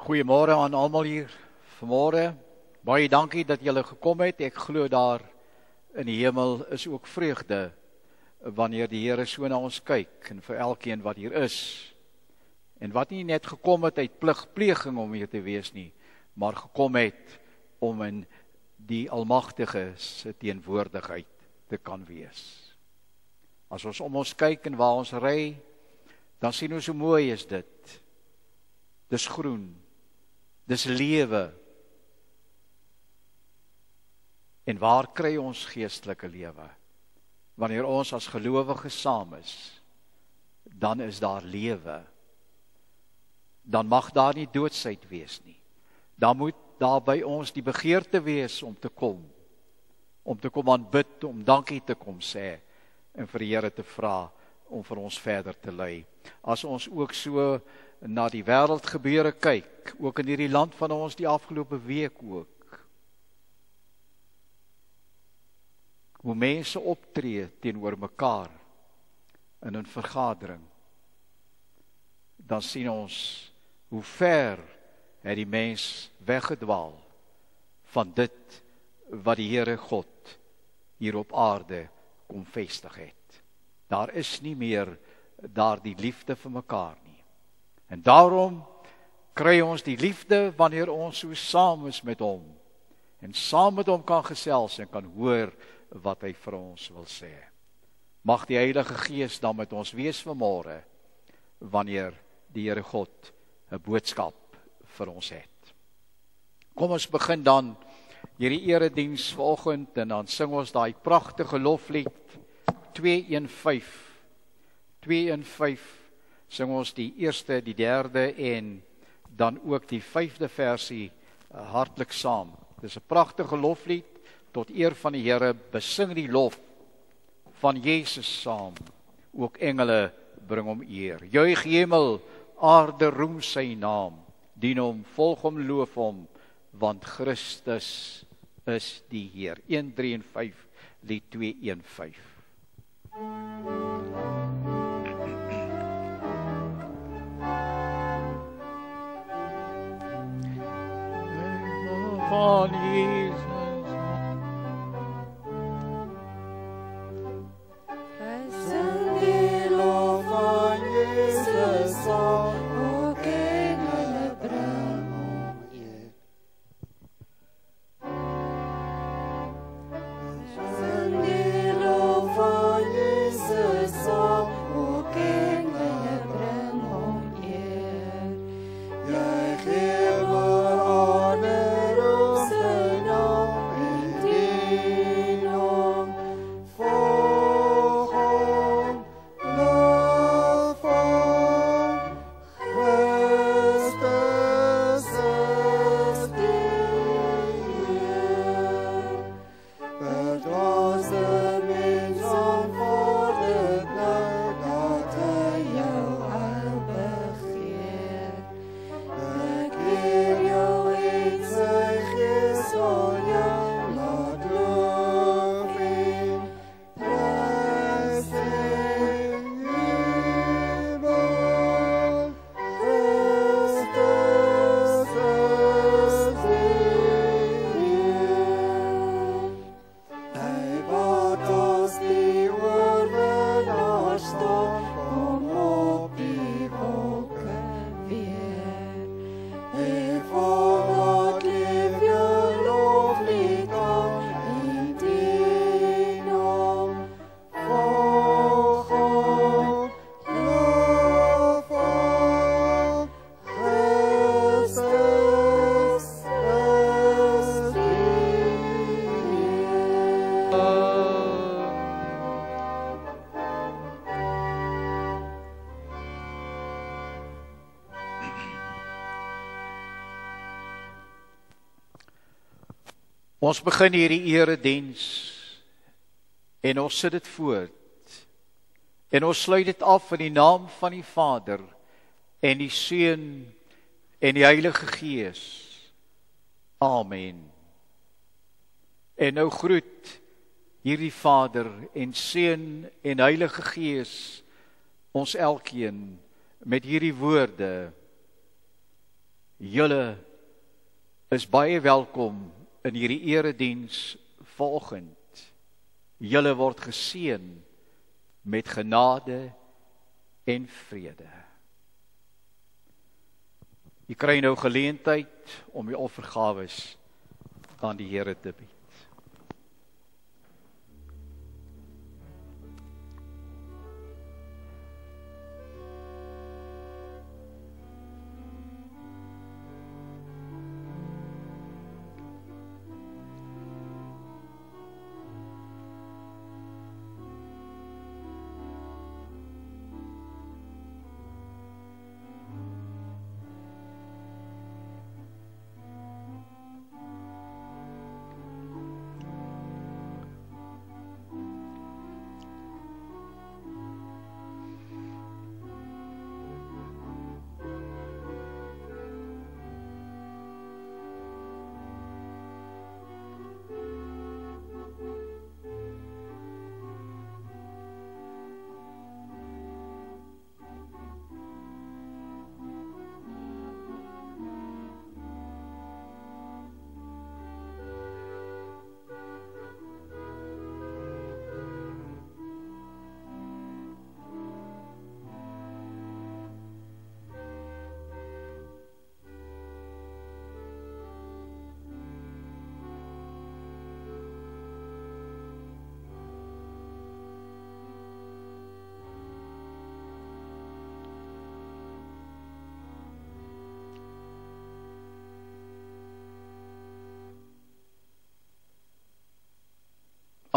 Goeiemôre aan almal hier vanmôre. Baie dankie dat julle gekom het. Ek glo daar in die hemel is ook vreugde wanneer die Here so na ons kyk en vir elkeen wat hier is. En wat nie net gekom het uit pligpleging om hier te wees nie, maar gekom het om in die Almagtige se teenwoordigheid te kan wees. As ons om ons kyk en waar ons ry, dan sien ons hoe mooi is dit. Dis groen. Dis lewe. En waar kry ons geestelike lewe? Wanneer ons as gelowiges saam is, dan is daar lewe. Dan mag daar nie doodsheid wees nie. Dan moet daar by ons die begeerte wees om te kom aanbid, om dankie te kom sê en vir die Here te vra om vir ons verder te lei. As ons ook so na die wêreldgebeure kyk, ook in hierdie land van ons die afgelope week ook, hoe mense optree teenoor mekaar in 'n vergadering, dan sien ons hoe ver het die mens weggedwaal van dit wat die Here God hier op aarde kom vestig het. Daar is nie meer daardie liefde vir mekaar nie. En daarom kry ons die liefde wanneer ons so saam is met hom en saam met hom kan gesels en kan hoor wat hy vir ons wil sê. Mag die Heilige Gees dan met ons wees vanmôre wanneer die Here God 'n boodskap vir ons het. Kom ons begin dan hierdie erediens vanoggend en dan sing ons daai pragtige loflied 215. 215 sing ons die eerste, die derde en dan ook die 5de versie hartlik saam. Dis 'n pragtige loflied tot eer van die Here. Besing die lof van Jesus saam. Ook engele bring hom eer. Juig hemel, aarde roem sy naam. Dien hom, volg hom, loof hom, want Christus is die Heer. 135 lied 215. Van Jesus. Sing die lof van Jesus saam, ook engele bring hom eer. Sing die lof van Jesus saam, ook engele bring hom eer. Juig hemel, aarde roem sy naam en dien hom, volg hom, loof hom. Christus is die Heer. Verdwaasde mens aanvaar dit nou dat hy jou heil begeer. Bekeer jou en sy Gees sal jou laat loof en prys en jubel. Christus is die Heer. Hy wat as die oorwinnaar staan, kom op die wolke weer. Hef al wat lief jou loflied aan en dien hom, volg hom, loof hom. Christus is die Heer. Ons begin hierdie erediens en ons sit dit voort. En ons sluit dit af in die naam van die Vader en die Seun en die Heilige Gees. Amen. En nou groet hierdie Vader en Seun en Heilige Gees ons elkeen met hierdie woorde: Julle is baie welkom in hierdie erediens vanoggend. Julle word geseën met genade en vrede. Jy kry nou geleentheid om die offergawes aan die Here te bied.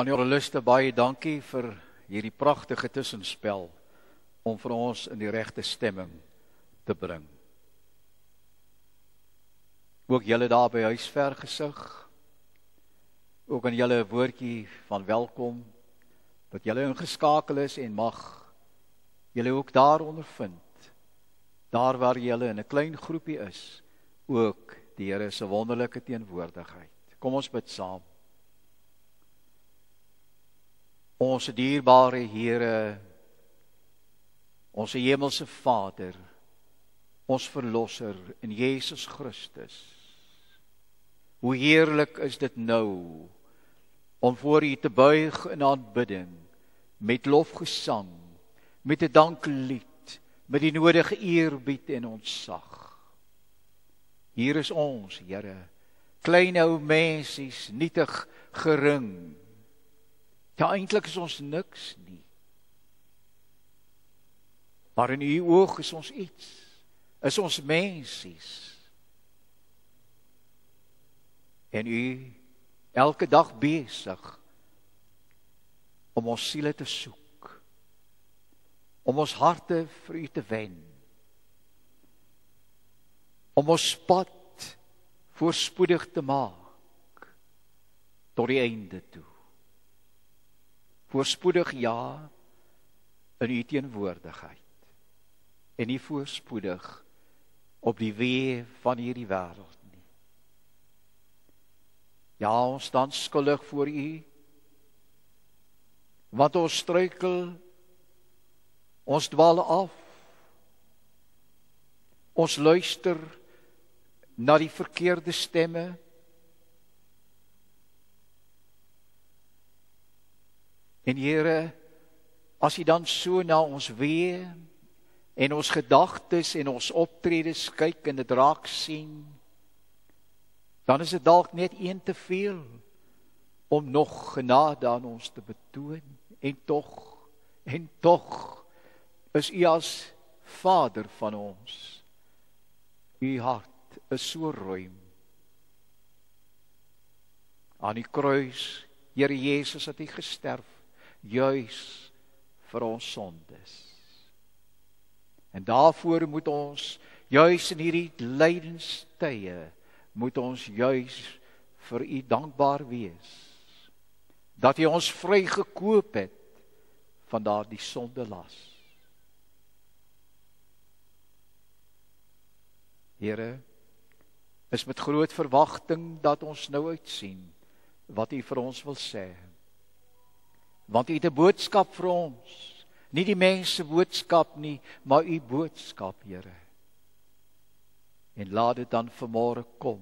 Aan julle luste baie dankie vir hierdie pragtige tussenspel om vir ons in die regte stemming te bring. Ook julle daar by huisver gesig, ook aan julle 'n woordjie van welkom, dat julle ingeskakel is en mag julle ook daar ondervind, daar waar julle in 'n klein groepie is, ook die Here se wonderlike teenwoordigheid. Kom ons bid saam. Ons dierbare Here, ons hemelse Vader, ons Verlosser in Jesus Christus. Hoe heerlik is dit nou om voor U te buig in aanbidding, met lofgesang, met 'n danklied, met die nodige eerbied en ontzag. Hier is ons, Here, klein ou mensies, nietig, gering. Ja, eintlik is ons niks nie. Maar in U oog is ons iets. Is ons mensies. En U elke dag besig om ons siele te soek. Om ons harte vir U te wen. Om ons pad voorspoedig te maak tot die einde toe. Voorspoedig ja, in U teenwoordigheid. En nie voorspoedig op die weë van hierdie wêreld nie. Ja, ons staan skuldig voor U, want ons struikel, ons dwaal af, ons luister na die verkeerde stemme, en Here, as U dan so na ons weë en ons gedagtes en ons optredes kyk en dit raak sien, dan is dit dalk net een te veel om nog genade aan ons te betoon. En tog is U as Vader van ons. U hart is so ruim. Aan die kruis, Here Jesus, het U gesterf, juis vir ons sondes. En daarvoor moet ons, juis in hierdie lydenstye, moet ons juis vir U dankbaar wees, dat U ons vrygekoop het van daardie sondelas. Here, is met groot verwagting dat ons nou uitsien wat U vir ons wil sê. Want U het 'n boodskap vir ons, nie die mense boodskap nie, maar U boodskap, Here. En laat dit dan vanmôre kom,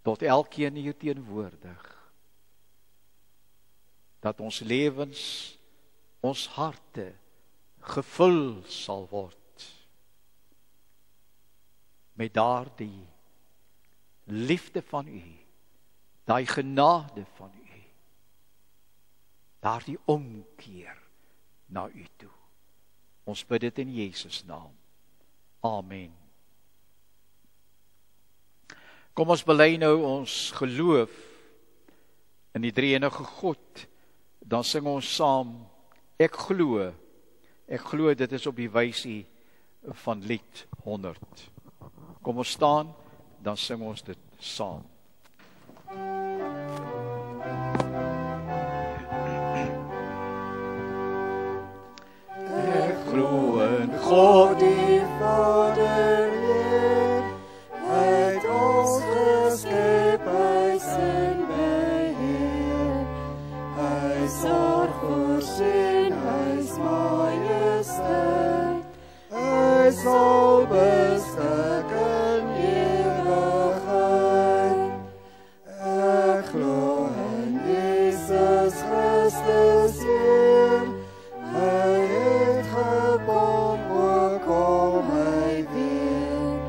tot elkeen hier teenwoordig, dat ons lewens, ons harte, gevul sal word, met daardie liefde van U, daai genade van U, daardie omkeer na U toe. Ons bid dit in Jesus naam. Amen. Kom ons bely nou ons geloof in die drie-enige God. Dan sing ons saam, ek glo dit is op die wysie van lied 100. Kom ons staan, dan sing ons dit saam. Ek glo in God die Vader, Heer, hy het ons geskep, hy sin beheer, hy sorg voorsien, hy is majesteit, hy sal beskik in ewigheid. Ek glo in Jesus Christus, Heer, hy het gekom, ook om my weer.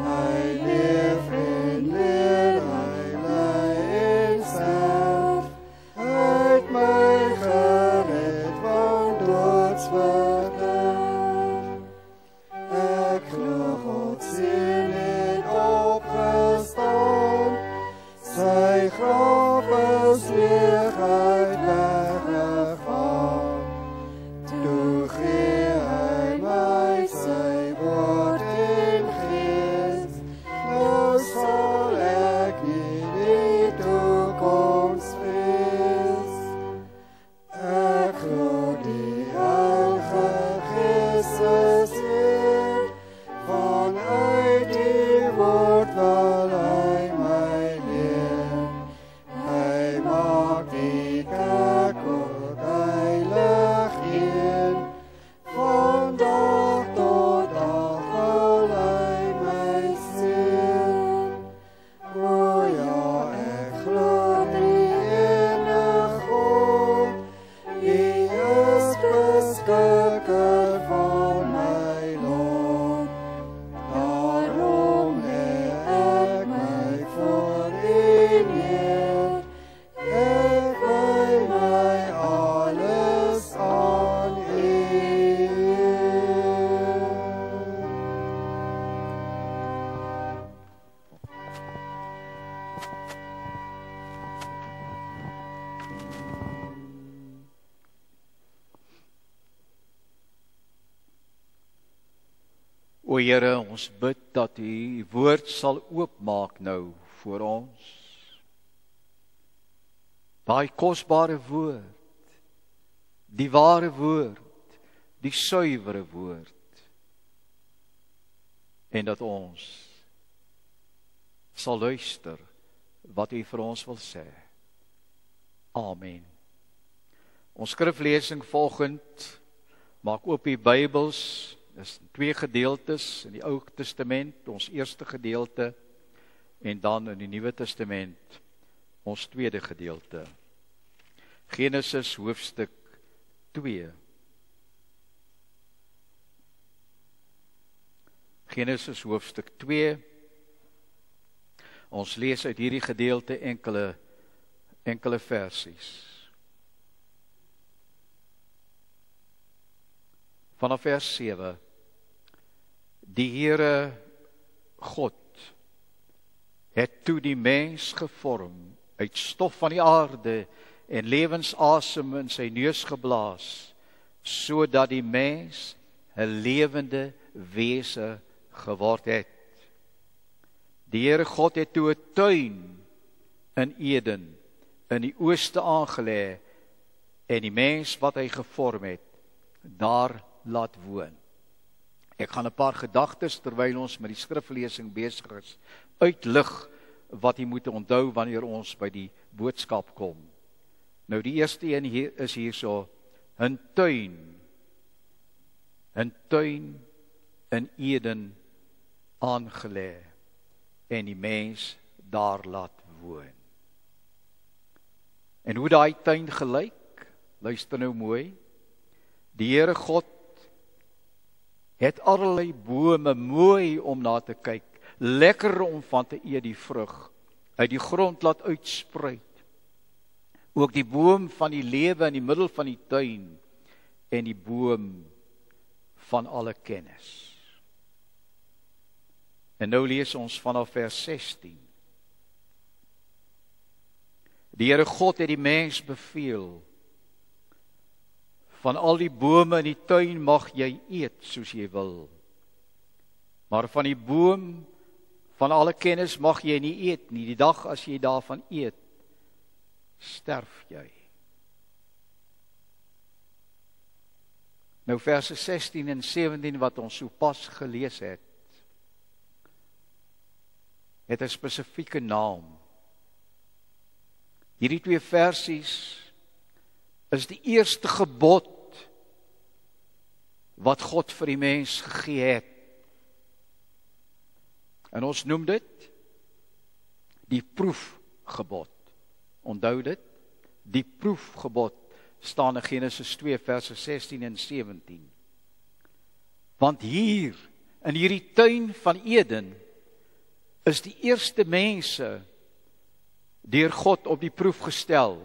Hy leef en leer, hy ly en sterf. Hy het my gered van doodsverderf. Ek glo God sien en opgestaan, sy graf is leeg, hy het weggegaan. Toe gee hy my sy woord en gees, nou sal ek nie die toekoms vrees. Ek glo die Heilige Gees is Heer, vanuit die woord wil hy my leer. Hy maak die kerk ook heilig een, van dag tot dag wil hy my seën. O ja, ek glo die enige God, die is beskikker van my lot. Daarom het ek my voor U neer, ek wy my alles aan U. O Here, ons bid dat U U woord sal oopmaak nou voor ons. Daai kosbare woord, die ware woord, die suiwere woord. En dat ons sal luister wat U vir ons wil sê. Amen. Ons skriflesing volgend, maak oop die Bybels. Dis 2 gedeeltes in die Ou Testament, ons eerste gedeelte, en dan in die Nuwe Testament, ons tweede gedeelte. Genesis hoofstuk 2. Genesis hoofstuk 2. Ons lees uit hierdie gedeelte enkele versies. Vanaf vers 7. Die Here God het toe die mens gevorm uit stof van die aarde en lewensasem in sy neus geblaas, sodat die mens 'n lewende wese geword het. Die Here God het toe 'n tuin in Eden in die ooste aangelê en die mens wat hy gevorm het, daar laat woon. Ek gaan 'n paar gedagtes terwyl ons met die skriflesing besig is, uitlig wat jy moet onthou wanneer ons by die boodskap kom. Nou die eerste een hier is hierso, 'n tuin in Eden aangelê en die mens daar laat woon. En hoe daai tuin gelyk, luister nou mooi, die Here God het allerlei bome mooi om na te kyk, lekker om van te eet die vrug, uit die grond laat uitspruit. Ook die boom van die lewe in die middel van die tuin, en die boom van alle kennis. En nou lees ons vanaf vers 16. Die Here God het die mens beveel, van al die bome in die tuin mag jy eet soos jy wil, maar van die boom van alle kennis mag jy nie eet nie, die dag as jy daarvan eet, sterf jy. Nou verse 16 en 17 wat ons so pas gelees het 'n spesifieke naam. Hierdie twee versies is die eerste gebod wat God vir die mens gegee het. En ons noem dit die proefgebod. Onthou dit, die proefgebod staan in Genesis 2 verse 16 en 17. Want hier, in hierdie tuin van Eden, is die eerste mense deur God op die proef gestel.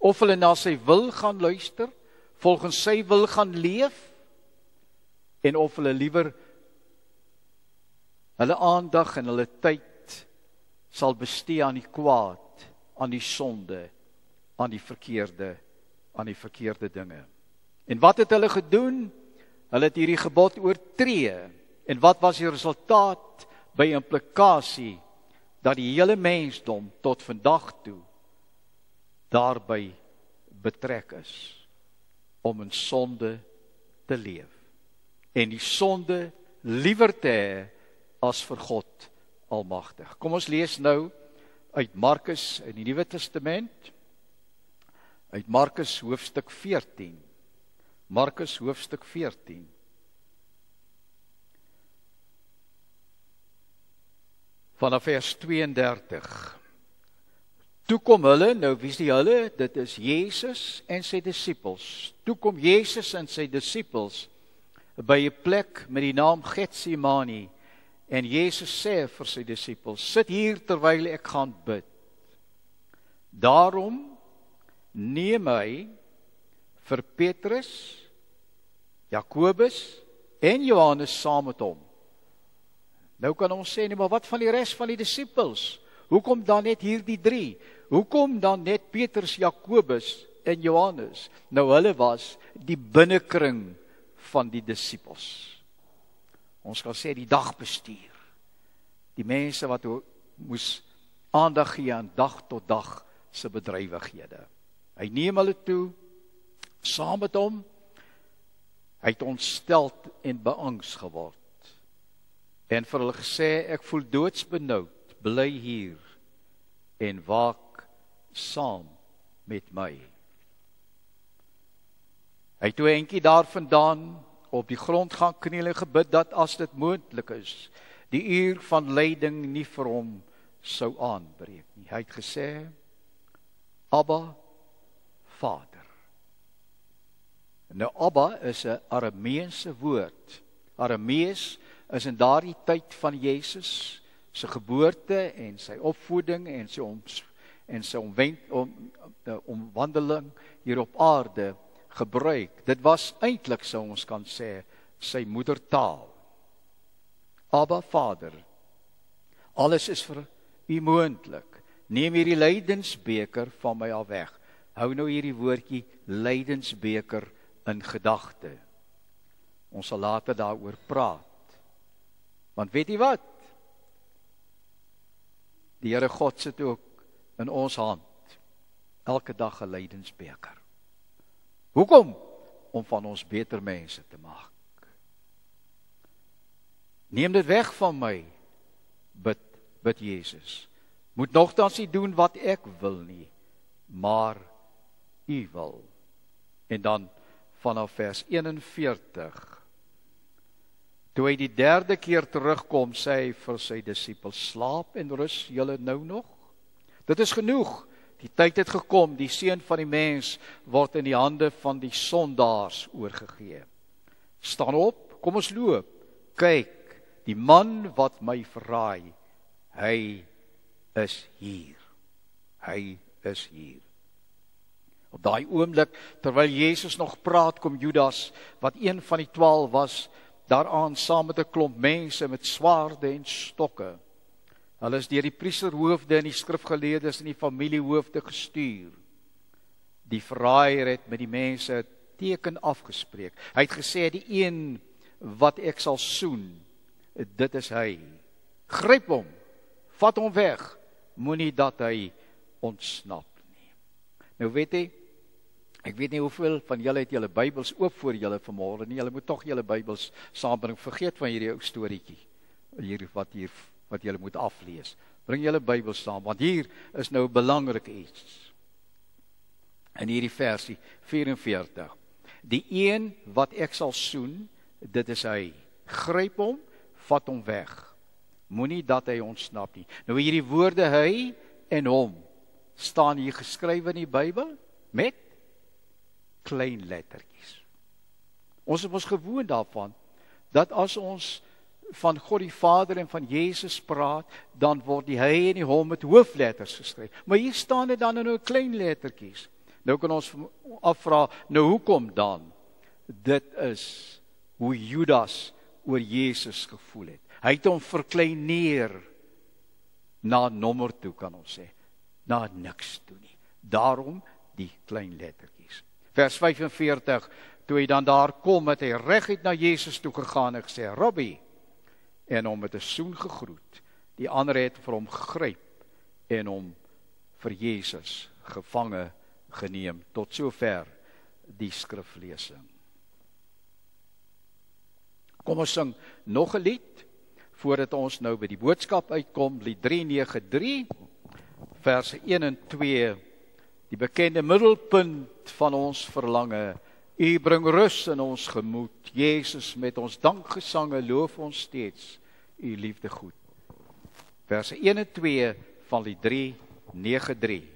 Of hulle na sy wil gaan luister, volgens sy wil gaan leef, en of hulle liewer hulle aandag en hulle tyd sal bestee aan die kwaad, aan die sonde, aan die verkeerde dinge. En wat het hulle gedoen? Hulle het hierdie gebod oortree. En wat was die resultaat by implikasie dat die hele mensdom tot vandag toe daarby betrek is om in sonde te leef en die sonde liewer te hê as vir God almagtig. Kom ons lees nou uit Markus in die Nuwe Testament, uit Markus hoofstuk 14. Markus hoofstuk 14. Vanaf vers 32. Toe kom hulle, nou wie is die hulle? Dit is Jesus en sy disippels. Toe kom Jesus en sy disippels by 'n plek met die naam Getsemane. En Jesus sê vir sy disippels, sit hier terwyl ek gaan bid. Daarom neem hy vir Petrus, Jakobus en Johannes saam met hom. Nou kan ons sê, nee, maar wat van die res van die disippels? Hoekom dan net hierdie 3? Hoekom dan net Petrus, Jakobus en Johannes? Nou hulle was die binnekring van die disippels. Ons kan sê die dagbestuur. Die mense wat moes aandag gee aan dag tot dag se bedrywighede. Hy neem hulle toe, saam met hom. Hy het ontsteld en beangs geword. En vir hulle gesê, ek voel doodsbenoud, bly hier en waak saam met my. Hy het toe eentjie daar vandaan op die grond gaan kniel en gebid dat as dit moontlik is, die uur van lyding nie vir hom sou aanbreek nie. Hy het gesê, Abba, Vader. Nou Abba is 'n Arameese woord. Aramees is in daardie tyd van Jesus se geboorte en sy opvoeding en sy omwandeling hier op aarde gebruik. Dit was eintlik, sou ons kan sê, sy moedertaal. Abba, Vader, alles is vir u moontlik. Neem hierdie lydensbeker van my af weg. Hou nou hierdie woordjie lydensbeker in gedagte. Ons sal later daaroor praat. Want weet jy wat? Die Here God sit ook in ons hand elke dag 'n lydensbeker. Hoekom? Om van ons beter mense te maak. Neem dit weg van my, bid Jesus. Moet nogtans nie doen wat ek wil nie, maar u wil. En dan vanaf vers 41. Toe hy die derde keer terugkom, sê hy vir sy disippels, slaap en rus julle nou nog? Dit is genoeg. Die tyd het gekom, die seun van die mens word in die hande van die sondaars oorgegee. Staan op, kom ons loop. Kyk, die man wat my verraai, hy is hier. Hy is hier. Op daai oomblik, terwyl Jesus nog praat, kom Judas, wat een van die 12 was, daaraan saam met 'n klomp mense met swaarde en stokke. Hulle is deur die priesterhoofde en die skrifgeleerdes en die familiehoofde gestuur. Die verraaier het met die mense 'n teken afgespreek. Hy het gesê, die een wat ek sal soen, dit is hy. Gryp hom, vat hom weg, moenie dat hy ontsnap nie. Nou weet jy, ek weet nie hoeveel van julle het julle Bybels oop voor julle vanmôre nie. Julle moet tog julle Bybels saambring. Vergeet van hierdie ou storieetjie wat julle moet aflees. Bring julle Bybels saam, want hier is nou 'n belangrike iets. In hierdie versie 44. Die een wat ek sal soen, dit is hy. Gryp hom, vat hom weg. Moenie dat hy ontsnap nie. Nou hierdie woorde hy en hom staan hier geskrywe in die Bybel met klein lettertjies. Ons is ons gewoon daarvan, dat as ons van God die Vader en van Jesus praat, dan word die hy en die hom met hoofletters geskryf. Maar hier staan dit dan in nou klein lettertjies. Nou kan ons afvra, nou hoekom dan? Dit is hoe Judas oor Jesus gevoel het. Hy het hom verklein neer na nommer toe, kan ons sê. Na niks toe nie. Daarom die klein lettertjies. Vers 45, toe hy dan daar kom, het hy reguit na Jesus toe gegaan en gesê, Rabbi, en hom met 'n soen gegroet. Die ander het vir hom gegryp en hom vir Jesus gevange geneem. Tot sover die skriflesing. Kom ons sing nog 'n lied, voordat ons nou by die boodskap uitkom, lied 393, verse 1 en 2, die bekende middelpunt van ons verlange. U bring rus in ons gemoed, Jesus, met ons dankgesange loof ons steeds u liefde goed. Verse 1 en 2 van lied 393.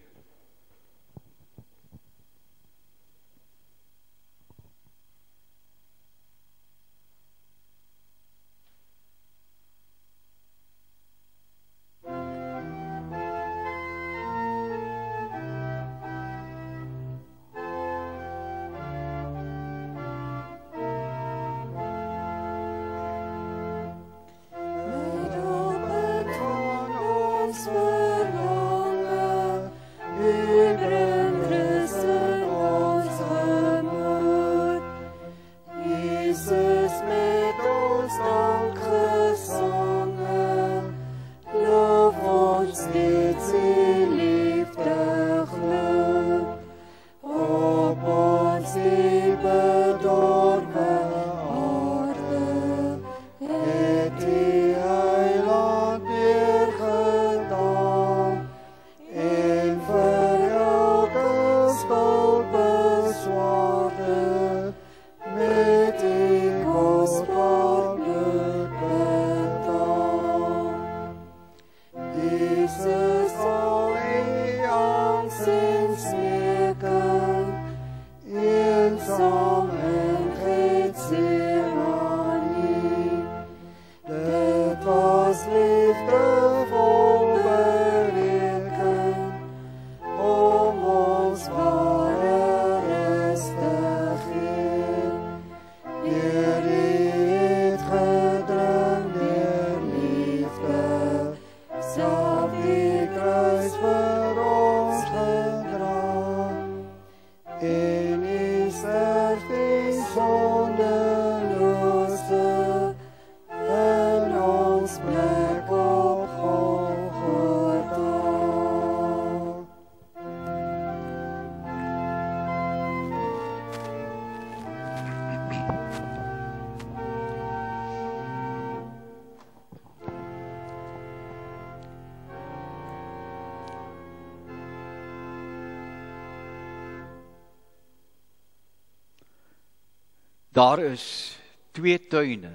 Daar is 2 tuine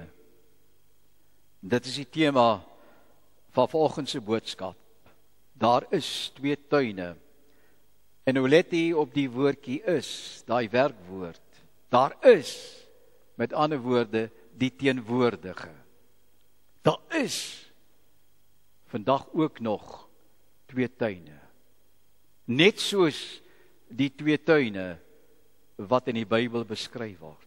Dit is die tema van vanoggend se boodskap. Daar is 2 tuine. En nou let jy op die woordjie is, daai werkwoord. Daar is, met ander woorde, die teenwoordige. Daar is vandag ook nog 2 tuine. Net soos die 2 tuine wat in die Bybel beskryf word.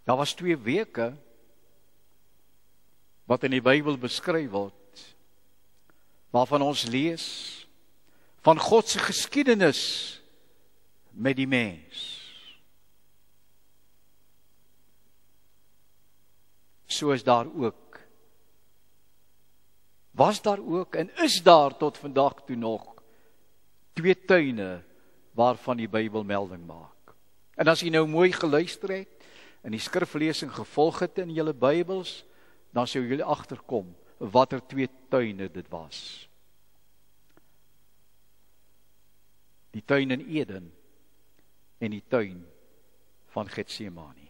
Daar was 2 weke wat in die Bybel beskryf word, waarvan ons lees van God se geskiedenis met die mens. So is daar ook, was daar ook en is daar tot vandag toe nog 2 tuine waarvan die Bybel melding maak. En as jy nou mooi geluister het en die skriflesing gevolg het in julle Bybels, dan sou julle agterkom watter 2 tuine dit was. Die tuin in Eden en die tuin van Getsemane.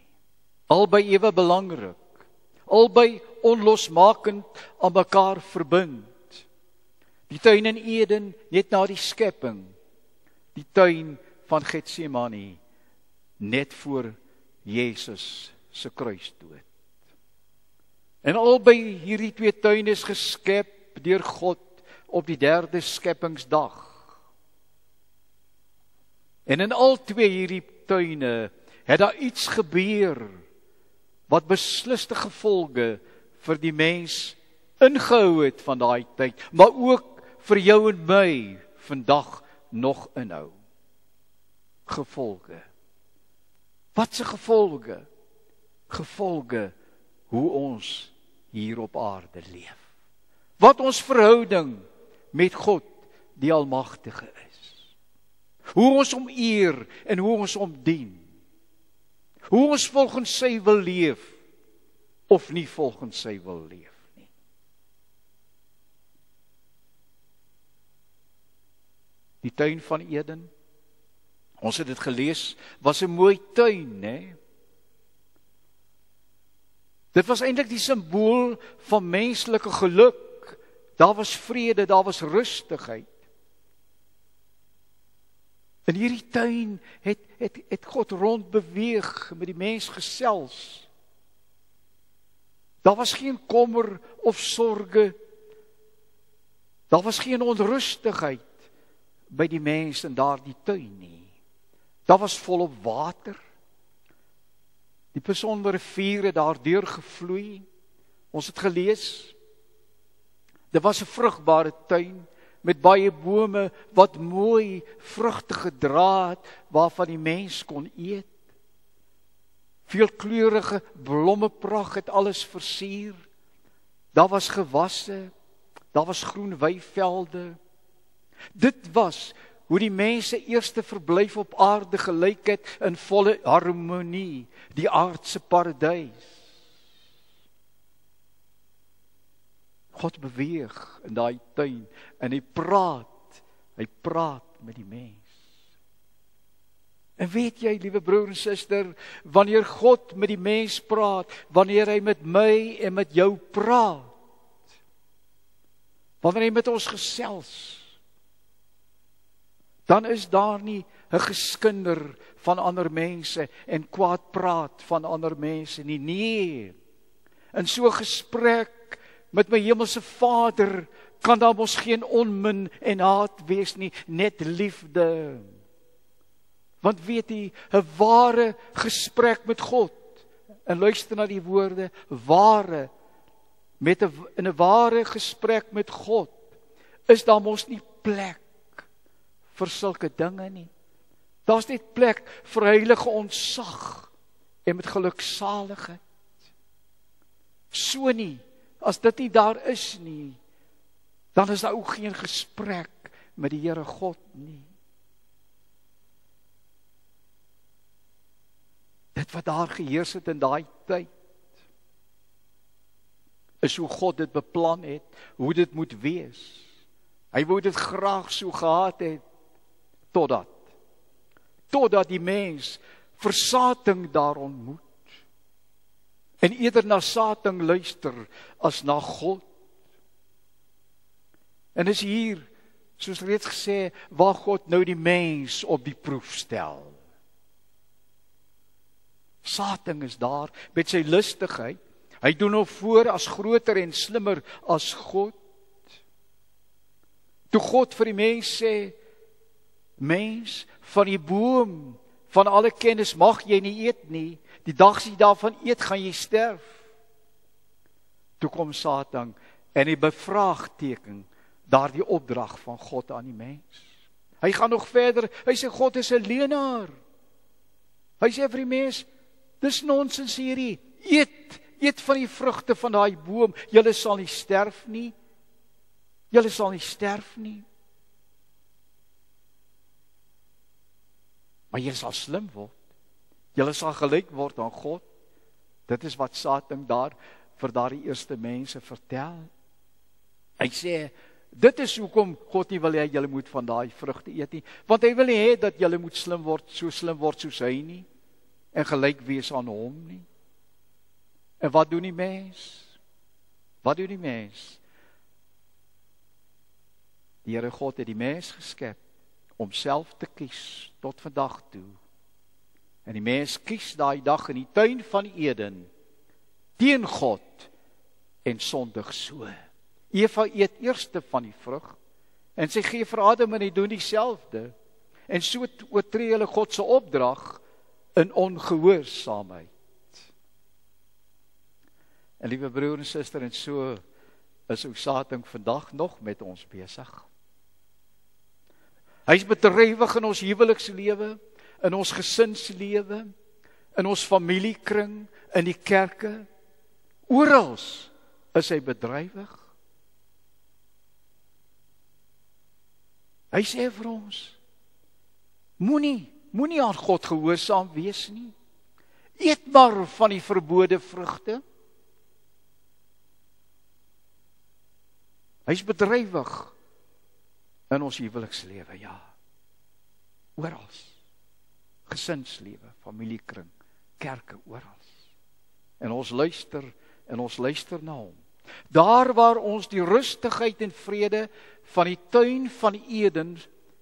Albei ewe belangrik, albei onlosmakend aan mekaar verbind. Die tuin in Eden net na die skepping, die tuin van Getsemane net voor Jesus se kruisdood. En albei hierdie 2 tuine is geskep deur God op die 3de skepingsdag. En in al 2 hierdie tuine het daar iets gebeur wat besliste gevolge vir die mens ingehou het van daai tyd, maar ook vir jou en my vandag nog inhou. Gevolge. Wat se gevolge? Gevolge hoe ons hier op aarde leef. Wat ons verhouding met God die Almagtige is. Hoe ons hom eer en hoe ons hom dien. Hoe ons volgens sy wil leef of nie volgens sy wil leef nie. Die tuin van Eden, ons het dit gelees, was 'n mooi tuin, né? Dit was eintlik die simbool van menslike geluk. Daar was vrede, daar was rustigheid. In hierdie tuin het God rondbeweeg, met die mens gesels. Daar was geen kommer of sorge. Daar was geen onrustigheid by die mens in daardie tuin nie. Daar was volop water. Die besondere rivier het daardeur gevloei. Ons het gelees. Dit was 'n vrugbare tuin met baie bome wat mooi vrugte gedra het waarvan die mens kon eet. Veelkleurige blommepragt het alles versier. Daar was gewasse, daar was groen weivelde. Dit was hoe die mense eerste verblyf op aarde gelyk het in volle harmonie, die aardse paradys. God beweeg in daai tuin en hy praat met die mens. En weet jy, liewe broer en suster, wanneer God met die mens praat, wanneer hy met my en met jou praat, wanneer hy met ons gesels, dan is daar nie 'n geskinder van ander mense en kwaad praat van ander mense nie. Nee, in so 'n gesprek met my hemelse Vader kan daar mos geen onmin en haat wees nie, net liefde. Want weet jy, 'n ware gesprek met God, en luister na die woorde, in 'n ware gesprek met God, is daar mos nie plek vir sulke dinge nie. Daar's net plek vir heilige ontsag en met geluksaligheid. So nie, as dit nie daar is nie, dan is daar ook geen gesprek met die Here God nie. Dit wat daar geheers het in daai tyd, is hoe God dit beplan het, hoe dit moet wees. Hy wou dit graag so gehad het, totdat die mens versating daar ontmoet. en eerder na Satan luister as na God. En is hier, soos reeds gesê, waar God nou die mens op die proef stel. Satan is daar met sy lustigheid. Hy doen hom voor as groter en slimmer as God. Toe God vir die mens sê, mens, van die boom van alle kennis mag jy nie eet nie, die dag as jy daarvan eet, gaan jy sterf. Toe kom Satan en hy bevraagteken daardie opdrag van God aan die mens. Hy gaan nog verder, hy sê God is 'n leienaar. Hy sê vir die mens, dis nonsens hierdie, eet van die vrugte van daai boom, julle sal nie sterf nie. Julle sal nie sterf nie. Maar jy sal slim word. Julle sal gelyk word aan God. Dit is wat Satan daar vir daardie eerste mense vertel. Hy sê, dit is hoekom God nie wil hê julle moet van daai vrugte eet nie, want hy wil nie hê dat julle moet slim word soos hy nie, en gelyk wees aan hom nie. En wat doen die mens? Wat doen die mens? Die Here God het die mens geskep om self te kies tot vandag toe. En die mens kies daai dag in die tuin van Eden teen God en sondig so. Eva eet eerste van die vrug en sy gee vir Adam en hy doen dieselfde. En so oortree hulle God se opdrag in ongehoorsaamheid. En liewe broer en suster, en so is ook Satan vandag nog met ons besig. Hy is bedrywig in ons huwelikslewe, in ons gesinslewe, in ons familiekring, in die kerke. Oral is hy bedrywig. Hy sê vir ons, moenie aan God gehoorsaam wees nie. Eet maar van die verbode vrugte. Hy is bedrywig in ons huwelikslewe, ja. Oral. Gesinslewe, familiekring, kerke, oral. En ons luister na hom. Daar waar ons die rustigheid en vrede van die tuin van Eden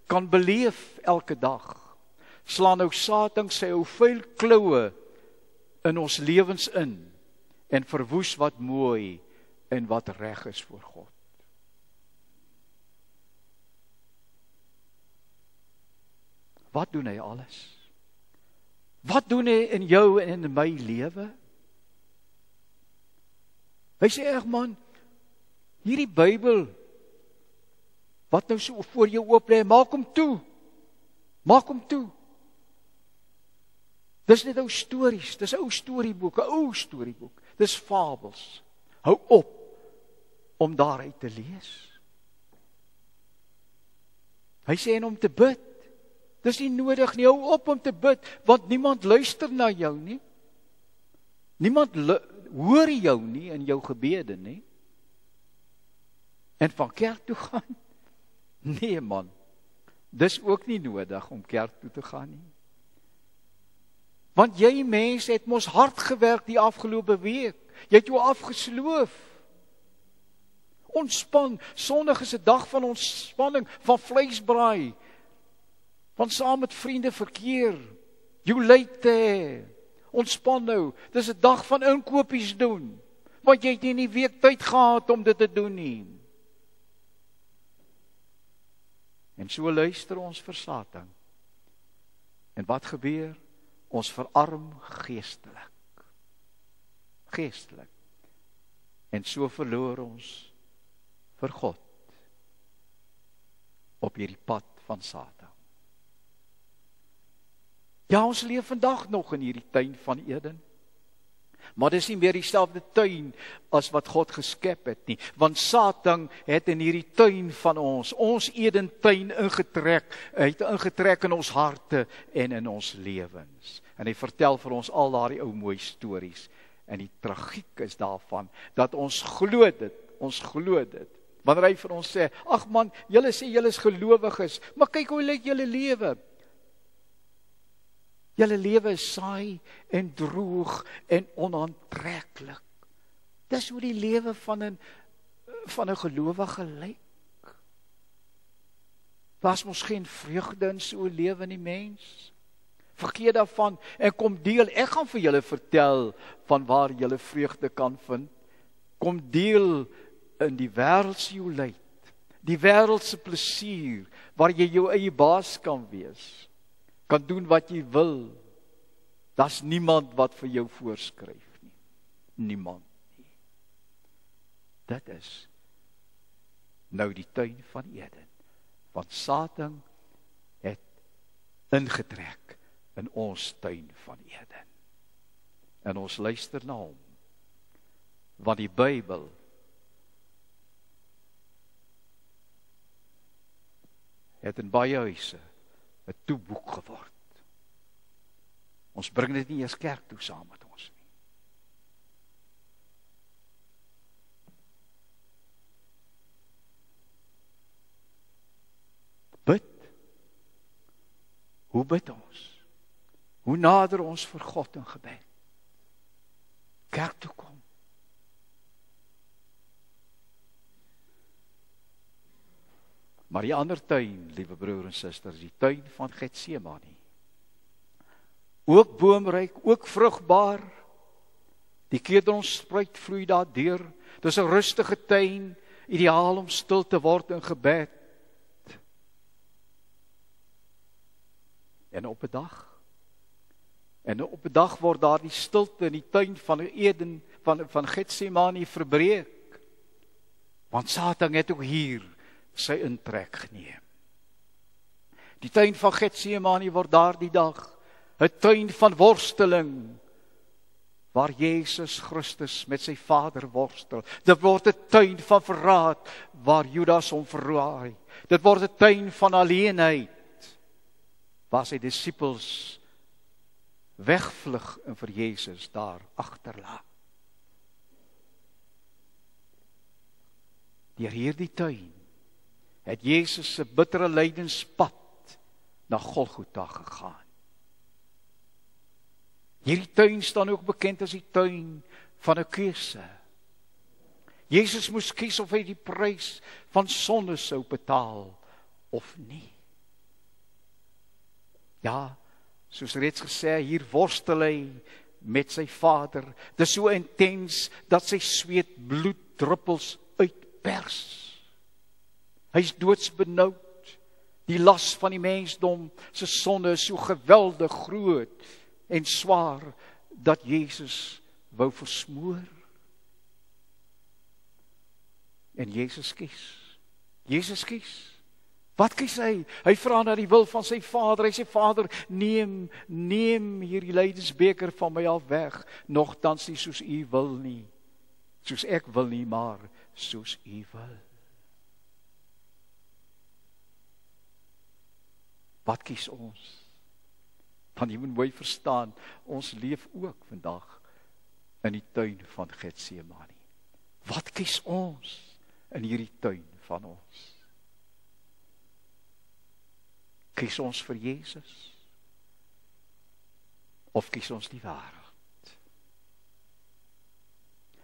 kan beleef elke dag, slaan nou Satan sy ou vuil kloue in ons lewens in en verwoes wat mooi en wat reg is voor God. Wat doen hy alles? Wat doen hy in jou en in my lewe? Hy sê, man, hierdie Bybel, wat nou so voor jou oop lê, maak hom toe. Maak hom toe. Dis net ou stories, dis ou storieboek, dis fabels. Hou op om daaruit te lees. Hy sê en om te bid. Dis nie nodig nie, hou op om te bid, want niemand luister na jou nie. Niemand hoor jou nie in jou gebede nie. En van kerk toe gaan? Nee man, dis ook nie nodig om kerk toe te gaan nie. Want jy mens het mos hard gewerk die afgelope week. Jy het jou afgesloof. Ontspan, Sondag is 'n dag van ontspanning, van vleisbraai, van saam met vriende verkeer, jou lyk te hê. Ontspan nou, dis 'n dag van inkopies doen, want jy het nie die week tyd gehad om dit te doen nie. En so luister ons vir Satan. En wat gebeur? Ons verarm geestelik. Geestelik. En so verloor ons vir God op hierdie pad van Satan. Ja, ons leef vandag nog in hierdie tuin van Eden. Maar dis nie meer dieselfde tuin as wat God geskep het nie. Want Satan het in hierdie tuin van ons Eden-tuin ingetrek. Hy het ingetrek in ons harte en in ons lewens. En hy vertel vir ons al daardie ou mooi stories. En die tragiek is daarvan, dat ons glo dit. Wanneer hy vir ons sê, ag man, julle sê julle is gelowiges, maar kyk hoe lyk julle lewe. Julle lewe is saai en droog en onaantreklik. Dis hoe die lewe van 'n gelowige lyk. Was mos geen vreugde in so 'n lewe in die mens. Vergeet daarvan en kom deel. Ek gaan vir julle vertel van waar julle vreugde kan vind. Kom deel in die wêreldse joulheid, die wêreldse plesier, waar jy jou eie baas kan wees, kan doen wat jy wil. Daar's niemand wat vir jou voorskryf nie. Niemand nie. Dit is nou die tuin van Eden. Want Satan het ingetrek in ons tuin van Eden. En ons luister na hom. Want die Bybel het in baie huise 'n toeboek geword. Ons bring dit nie eers kerk toe saam met ons nie. Bid. Hoe bid ons? Hoe nader ons vir God in gebed? Kerk toe kom. Maar die ander tuin, liewe broer en susters, die tuin van Getsemane. Ook boomryk, ook vrugbaar. Die Kedronspruit vloei daardeur. Dis 'n rustige tuin, ideaal om stil te word in gebed. En op 'n dag word daar die stilte in die tuin van Eden van Getsemane verbreek. Want Satan het ook hier sy intrek geneem. Die tuin van Getsemane word daardie dag 'n tuin van worsteling, waar Jesus Christus met sy Vader worstel. Dit word 'n tuin van verraad, waar Judas hom verraai. Dit word 'n tuin van alleenheid, waar sy disippels wegvlug en vir Jesus daar agterlaat. Deur hierdie tuin het Jesus se bittere lydenspad na Golgotha gegaan. Hierdie tuin staan ook bekend as die tuin van 'n keuse. Jesus moes kies of hy die prys van sonde sou betaal of nie. Ja, soos reeds gesê, hier worstel hy met sy Vader. Dit is so intens dat sy sweet bloeddruppels uitpers. Hy's doodsbenoud. Die las van die mensdom se sonde is so geweldig groot en swaar dat Jesus wou versmoor. En Jesus kies. Jesus kies. Wat kies hy? Hy vra na die wil van sy Vader. Hy sê, Vader, neem hierdie lydensbeker van my af weg. Nogtans nie soos u wil nie. Soos ek wil nie, maar soos u wil. Wat kies ons? Want jy moet mooi verstaan, ons leef ook vandag in die tuin van Getsemane. Wat kies ons in hierdie tuin van ons? Kies ons vir Jesus? Of kies ons die wêreld?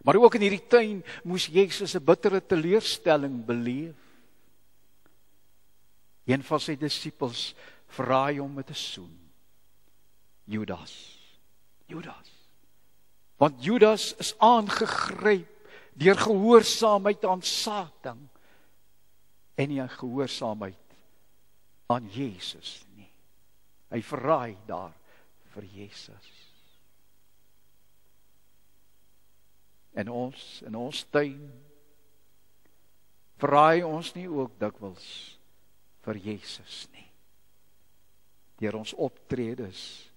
Maar ook in hierdie tuin moes Jesus 'n bittere teleurstelling beleef. Een van sy disippels verraai hom met 'n soen. Judas. Want Judas is aangegryp deur gehoorsaamheid aan Satan en nie aan gehoorsaamheid aan Jesus nie. Hy verraai daar vir Jesus. En ons in ons tuin verraai ons nie ook dikwels vir Jesus nie. Deur ons optredes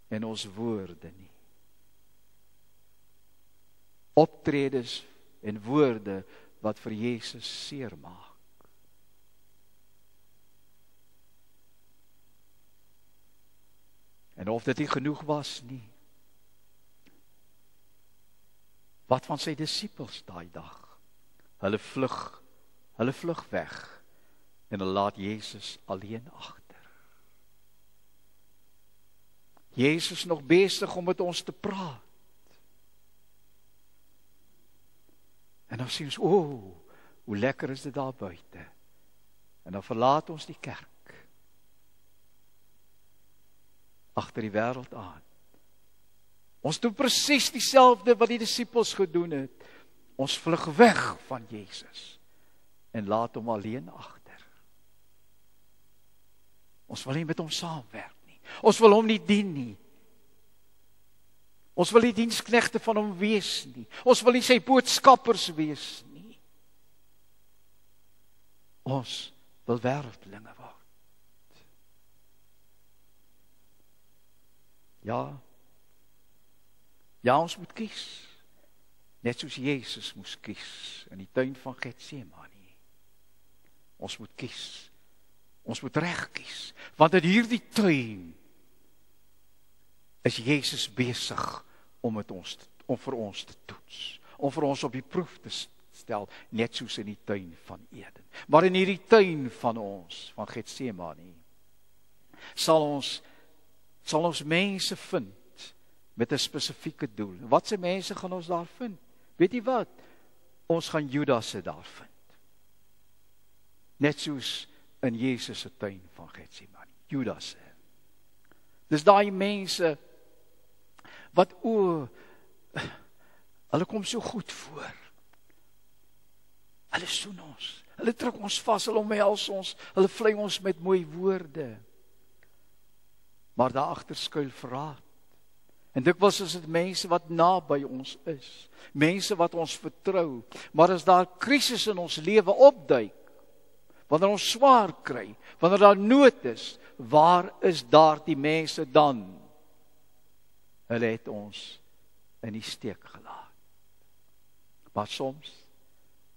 en ons woorde nie. Optredes en woorde wat vir Jesus seermaak. En of dit nie genoeg was nie. Wat van sy disippels daai dag? Hulle vlug weg en hulle laat Jesus alleen agter. Jezus nog besig om met ons te praat. En dan sien ons, hoe lekker is dit daar buite. En dan verlaat ons die kerk. Agter die wêreld aan. Ons doen presies dieselfde wat die disippels gedoen het. Ons vlug weg van Jesus. En laat hom alleen agter. Ons wil nie met hom saamwerk nie. Ons wil hom nie dien nie. Ons wil nie diensknegte van hom wees nie. Ons wil nie sy boodskappers wees nie. Ons wil wêreldlinge word. Ja, ons moet kies. Net soos Jesus moes kies in die tuin van Getsemane. Ons moet kies. Ons moet reg kies. Want in hierdie tuin is Jesus besig om vir ons te toets. Om vir ons op die proef te stel, net soos in die tuin van Eden. Maar in hierdie tuin van ons, van Getsemane, sal ons mense vind met 'n spesifieke doel. Wat se mense gaan ons daar vind? Weet jy wat? Ons gaan Judasse daar vind. Net soos in Jesus se tuin van Getsemane. Judasse. Dis daai mense wat hulle kom so goed voor. Hulle soen ons. Hulle druk ons vas, hulle omhels ons, hulle vlei ons met mooi woorde. Maar daar agter skuil verraad. En dikwels is dit mense wat naby ons is. Mense wat ons vertrou. Maar as daar krisis in ons lewe opduik, wanneer ons swaar kry, wanneer daar nood is, waar is daar die mense dan? Hulle het ons in die steek gelaat. Maar soms,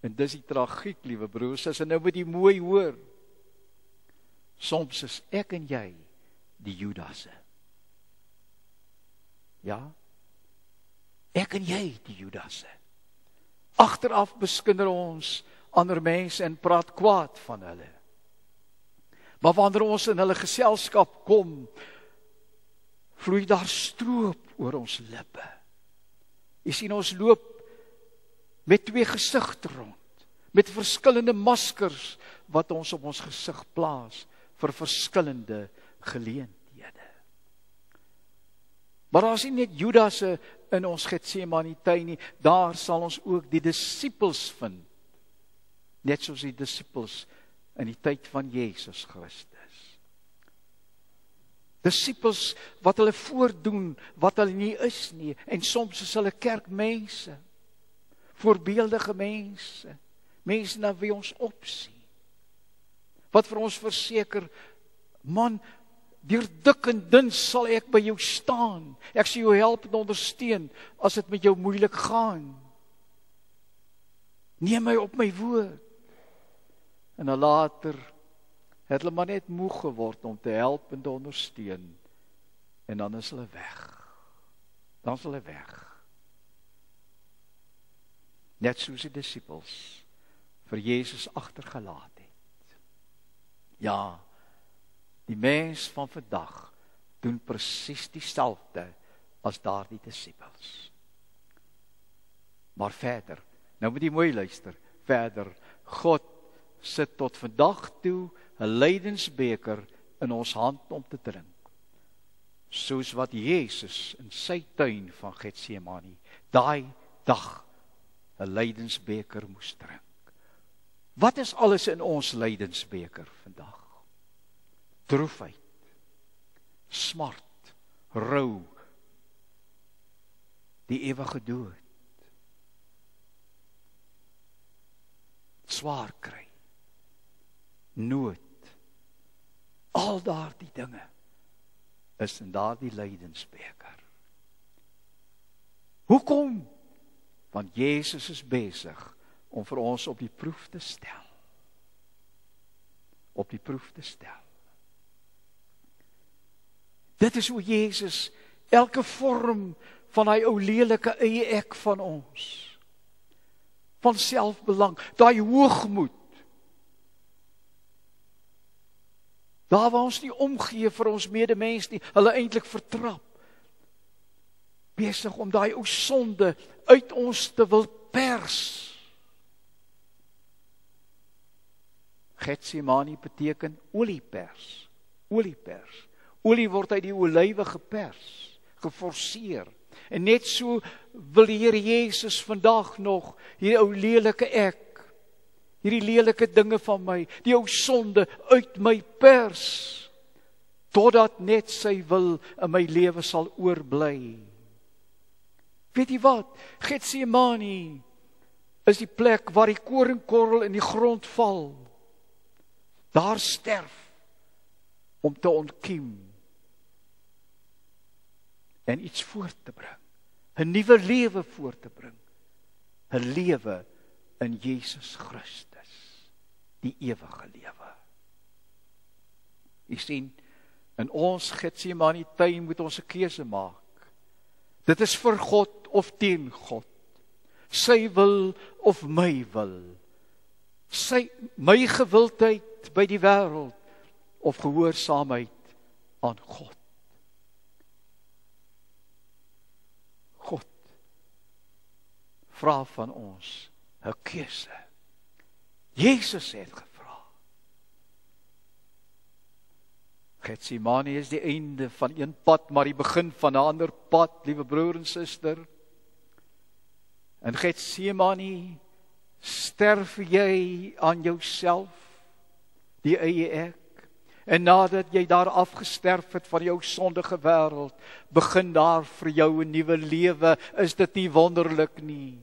en dis die tragiek, liewe broers, as jy nou met die mooi hoor, soms is ek en jy die Judasse. Ja, ek en jy die Judasse. Agteraf beskinder ons ander mense en praat kwaad van hulle. Maar wanneer ons in hulle geselskap kom, vloei daar stroop oor ons lippe. Jy sien, ons loop met twee gesigte rond, met verskillende maskers wat ons op ons gesig plaas vir verskillende geleenthede. Maar daar is nie net Judasse in ons Getsemane tuin nie, daar sal ons ook die disippels vind. Net soos die disippels in die tyd van Jesus Christus. Disippels wat hulle voordoen, wat hulle nie is nie, en soms is hulle kerkmense, voorbeeldige mense, mense na wie ons opsien, wat vir ons verseker, man, deur dik en dun sal ek by jou staan, ek sal jou help en ondersteun, as dit met jou moeilik gaan. Neem my op my woord. En dan later het hulle maar net moeg geword om te help en te ondersteun. En dan is hulle weg. Dan is hulle weg. Net soos die disippels vir Jesus agtergelaat het. Ja, die mens van vandag doen presies dieselfde as daardie disippels. Maar verder, nou moet jy mooi luister, verder, God sit tot vandag toe 'n lydensbeker in ons hand om te drink. Soos wat Jesus in sy tuin van Getsemane daai dag 'n lydensbeker moes drink. Wat is alles in ons lydensbeker vandag? Droefheid, smart, rou, die ewige dood, swaar kry, nood, al daardie dinge is in daardie lydensbeker. Hoekom? Want Jesus is besig om vir ons op die proef te stel. Op die proef te stel. Dit is hoe Jesus elke vorm van hy ou lelike eie ek van ons, van selfbelang, daai hoogmoed, Daar waar ons nie omgee vir ons medemens nie, hulle eintlik vertrap. Besig om daai ou sonde uit ons te wil pers. Getsemane beteken oliepers. Oliepers. Olie word uit die olywe gepers, geforseer. En net so wil die Here Jesus vandag nog, hierdie ou lelike ek, hierdie lelike dinge van my, die ou sonde uit my pers, totdat net sy wil in my lewe sal oorbly. Weet jy wat? Getsemane is die plek waar die koringkorrel in die grond val. Daar sterf om te ontkiem en iets voort te bring. 'n nuwe lewe voort te bring. 'n lewe in Jesus Christus, die ewige lewe. Jy sien, in ons Getsemane tuin moet ons 'n keuse maak. Dit is vir God of teen God. Sy wil of my wil. My gewildheid by die wêreld of gehoorsaamheid aan God. God vra van ons 'n keuse. Jesus het gevra. Getsemane is die einde van een pad, maar die begin van 'n ander pad, liewe broer en suster. In Getsemane sterf jy aan jouself, die eie ek. En nadat jy daar afgesterf het van jou sondige wêreld, begin daar vir jou 'n nuwe lewe. Is dit nie wonderlik nie?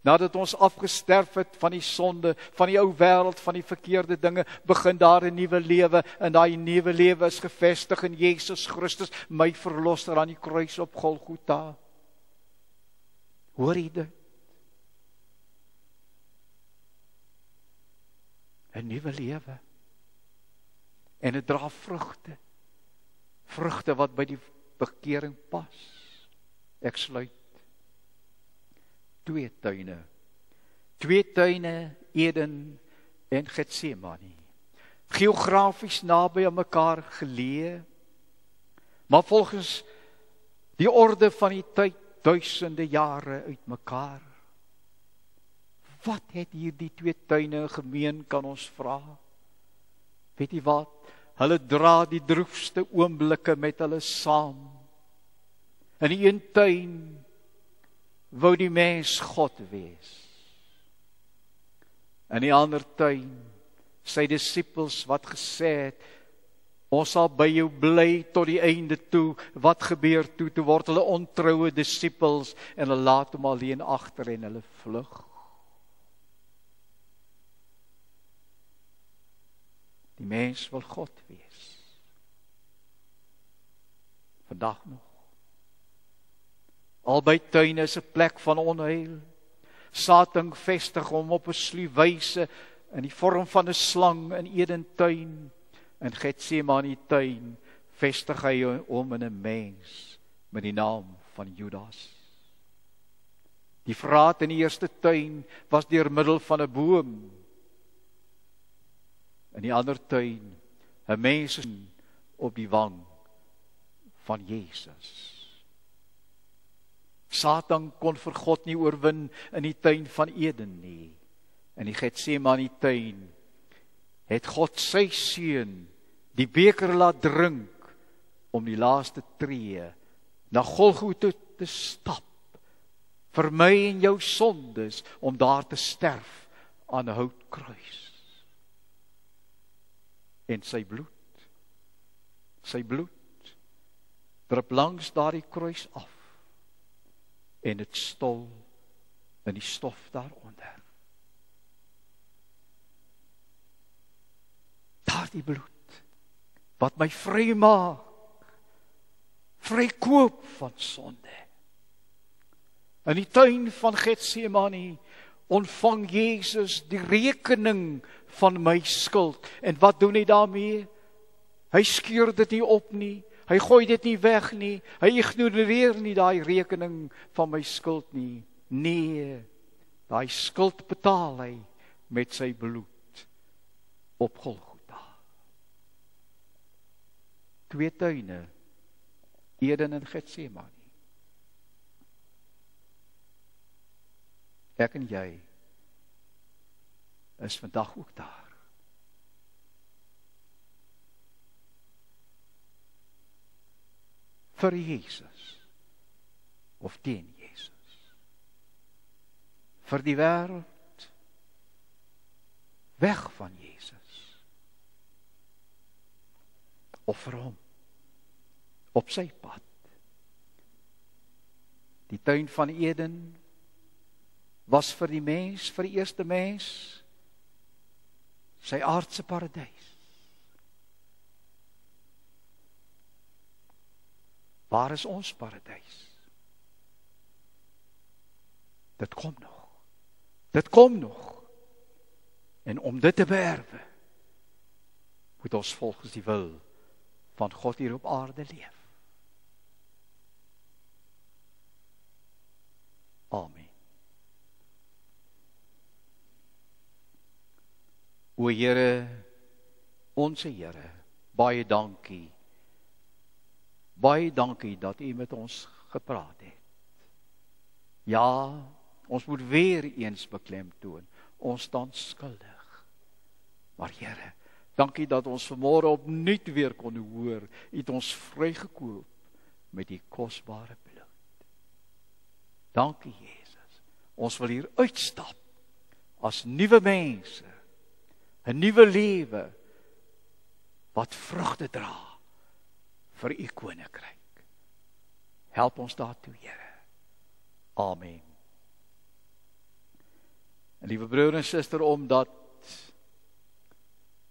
Nadat ons afgesterf het van die sonde, van die ou wêreld, van die verkeerde dinge, begin daar 'n nuwe lewe. En daai nuwe lewe is gevestig in Jesus Christus, my verlosser aan die kruis op Golgotha. Hoor jy dit? 'n nuwe lewe. En dit dra vrugte. Vrugte wat by die bekering pas. Ek sluit. 2 tuine. 2 tuine, Eden en Getsemane. Geografies naby aan mekaar geleë, maar volgens die orde van die tyd, duisende jare uit mekaar. Wat het hierdie 2 tuine gemeen, kan ons vra? Weet jy wat? Hulle dra die droefste oomblikke met hulle saam. In die een tuin wou die mens God wees. In die ander tuin, sy disippels wat gesê het, ons sal by jou bly tot die einde toe. Wat gebeur toe? Toe word hulle ontroue disippels en hulle laat hom alleen agter en hulle vlug. Die mens wil God wees. Vandag nog. Albei tuine is 'n plek van onheil. Satan vestig hom op 'n sluwyse in die vorm van 'n slang in Eden tuin. In Getsemane tuin vestig hy hom in 'n mens met die naam van Judas. Die verraad in die eerste tuin was deur middel van 'n boom. In die ander tuin 'n mens op die wang van Jesus. Satan kon vir God nie oorwin in die tuin van Eden nie. In die Getsemane tuin het God sy seun die beker laat drink om die laaste tree na Golgotha te stap vir my en jou sondes, om daar te sterf aan 'n houtkruis. En sy bloed drup langs daardie kruis af en dit stol in die stof daaronder. Daardie bloed wat my vry maak, vrykoop van sonde. In die tuin van Getsemane ontvang Jesus die rekening van my skuld. En wat doen hy daarmee? Hy skeur dit nie op nie. Hy gooi dit nie weg nie. Hy ignoreer nie daai rekening van my skuld nie. Nee, daai skuld betaal hy met sy bloed op Golgotha. 2 tuine, Eden en Getsemane. Ek en jy is vandag ook daar. Vir Jesus of teen Jesus. Vir die wêreld, weg van Jesus. Of vir hom, op sy pad. Die tuin van Eden was vir die mens, vir die eerste mens, sy aardse paradys. Waar is ons paradys? Dit kom nog. Dit kom nog. En om dit te beerwe, moet ons volgens die wil van God hier op aarde leef. Amen. O Here, onse Here, baie dankie. Baie dankie dat U met ons gepraat het. Ja, ons moet weer eens beklemtoon, ons staan skuldig. Maar Here, dankie dat ons vanmôre opnuut weer kon hoor, U het ons vrygekoop met die kosbare bloed. Dankie Jesus, ons wil hier uitstap as nuwe mense, 'n nuwe lewe wat vrugte dra vir U koninkryk. Help ons daartoe, Here. Amen. En liewe broer en suster, omdat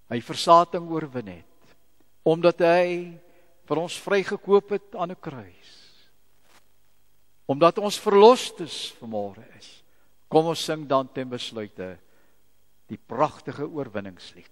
hy versating oorwin het, omdat hy vir ons vrygekoop het aan 'n kruis, omdat ons verlostes vanmôre is, kom ons sing dan ten besluite die pragtige oorwinningslied.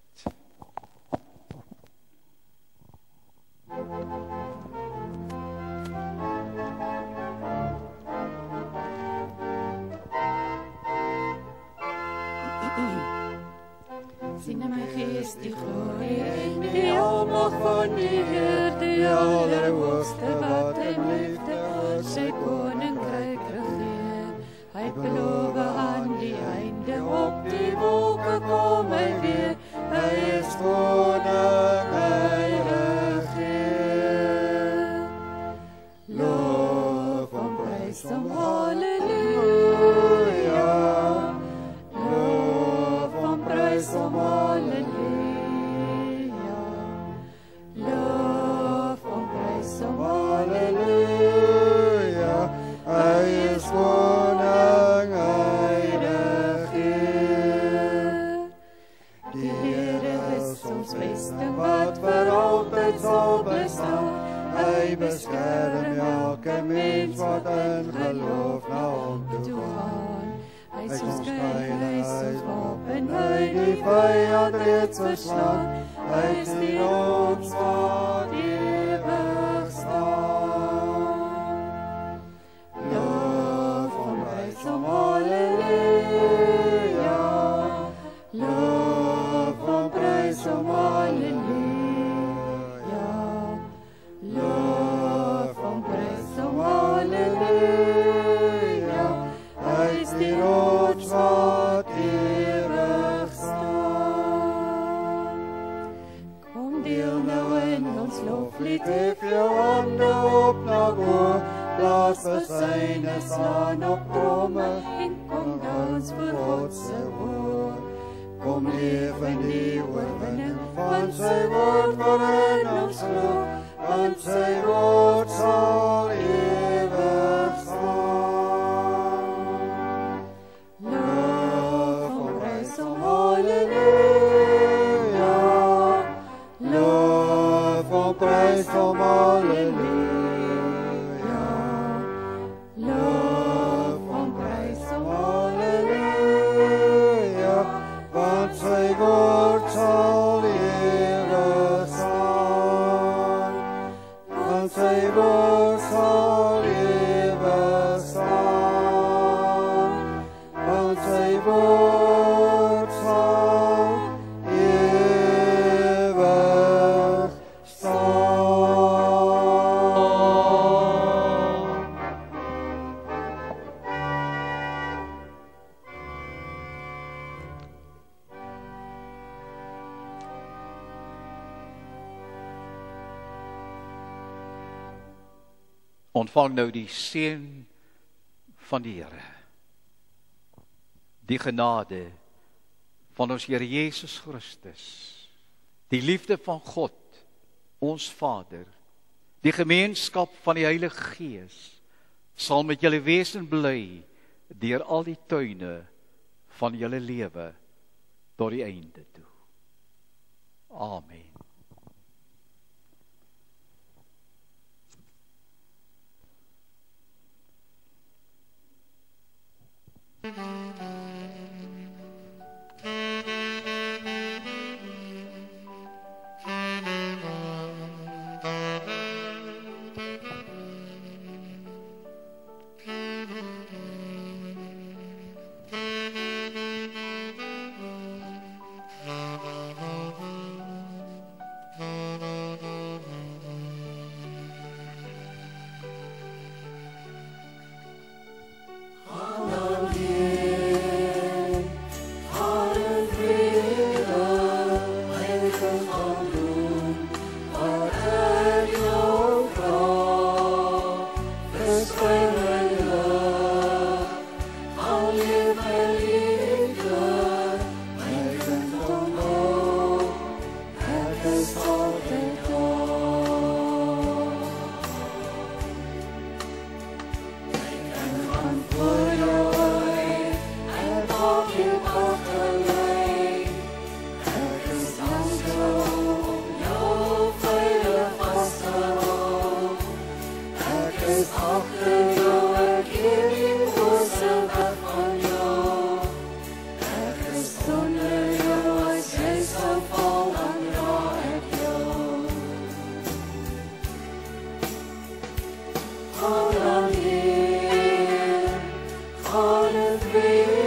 Sien in my gees die glorie en die almag van die Heer, die Allerhoogste wat in liefde oor sy koninkryk regeer. Hy het beloof aan die einde, op die wolke kom hy weer. Hy is koning, hy regeer. Loof hom, prys hom, halleluja. Loof hom, prys hom, halleluja. Loof hom, prys hom, halleluja. Hy is koning, hy regeer. Die Here is ons vesting wat vir altyd sal bestaan. Hy beskerm elke mens wat in geloof na hom toe gaan. Hy is ons skuil, hy is ons wapen, hy die vyand reeds verslaan. Hy is die ons wat ewig staan. Loof hom, prys hom, halleluja. Loof hom, prys hom, halleluja. Loof hom, prys hom, halleluja. Hy is die rots wat ewig staan. Kom deel nou in ons loflied, hef jou hande op na bo, blaas versyne, slaan op tromme, en kom dans vir God se woord. Kom leef in die oorwinning van sy woord waarin ons glo, want sy woord sal ewig staan. Loof hom, prys hom, halleluja. Loof hom, prys hom, halleluja. Loof hom, prys hom, halleluja. Want sy woord sal ewig staan. Want sy woord sal ontvang nou die seën van die Here. Die genade van ons Here Jesus Christus, die liefde van God, ons Vader, die gemeenskap van die Heilige Gees, sal met julle wees en bly, deur al die tuine van julle lewe, tot die einde toe. Amen. All of you, all of me.